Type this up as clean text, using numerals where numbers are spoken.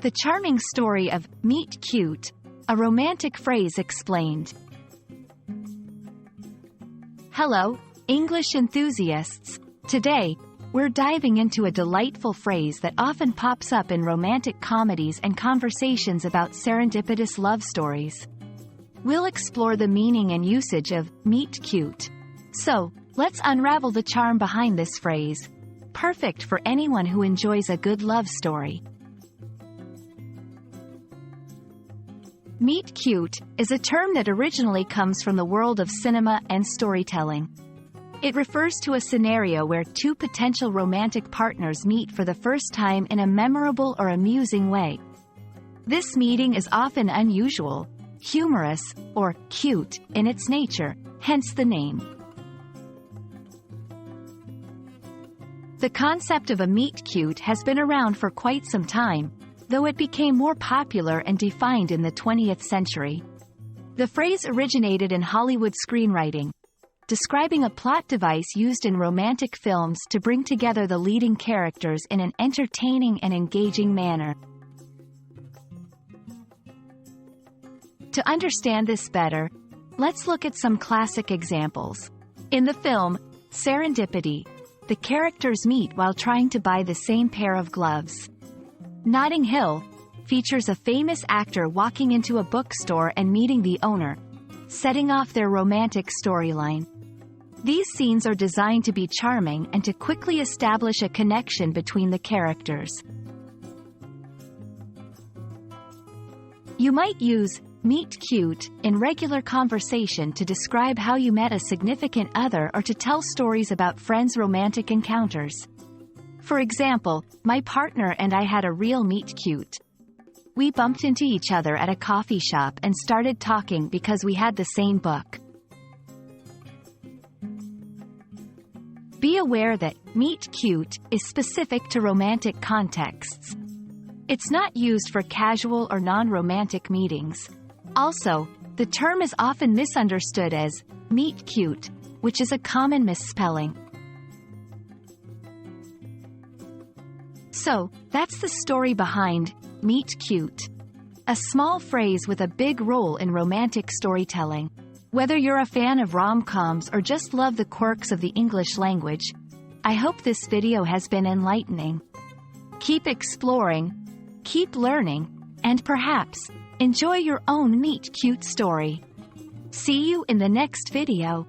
The charming story of "meet cute," a romantic phrase explained. Hello, English enthusiasts! Today, we're diving into a delightful phrase that often pops up in romantic comedies and conversations about serendipitous love stories. We'll explore the meaning and usage of "meet cute." So, let's unravel the charm behind this phrase, perfect for anyone who enjoys a good love story. Meet cute is a term that originally comes from the world of cinema and storytelling. It refers to a scenario where two potential romantic partners meet for the first time in a memorable or amusing way. This meeting is often unusual, humorous, or cute in its nature, hence the name. The concept of a meet cute has been around for quite some time, though it became more popular and defined in the 20th century. The phrase originated in Hollywood screenwriting, describing a plot device used in romantic films to bring together the leading characters in an entertaining and engaging manner. To understand this better, let's look at some classic examples. In the film Serendipity, the characters meet while trying to buy the same pair of gloves. Notting Hill features a famous actor walking into a bookstore and meeting the owner, setting off their romantic storyline. These scenes are designed to be charming and to quickly establish a connection between the characters. You might use "meet cute" in regular conversation to describe how you met a significant other or to tell stories about friends' romantic encounters. For example, my partner and I had a real meet cute. We bumped into each other at a coffee shop and started talking because we had the same book. Be aware that "meet cute" is specific to romantic contexts. It's not used for casual or non-romantic meetings. Also, the term is often misunderstood as "meet cute," which is a common misspelling. So, that's the story behind "meet cute," a small phrase with a big role in romantic storytelling. Whether you're a fan of rom-coms or just love the quirks of the English language, I hope this video has been enlightening. Keep exploring, keep learning, and perhaps enjoy your own meet cute story. See you in the next video.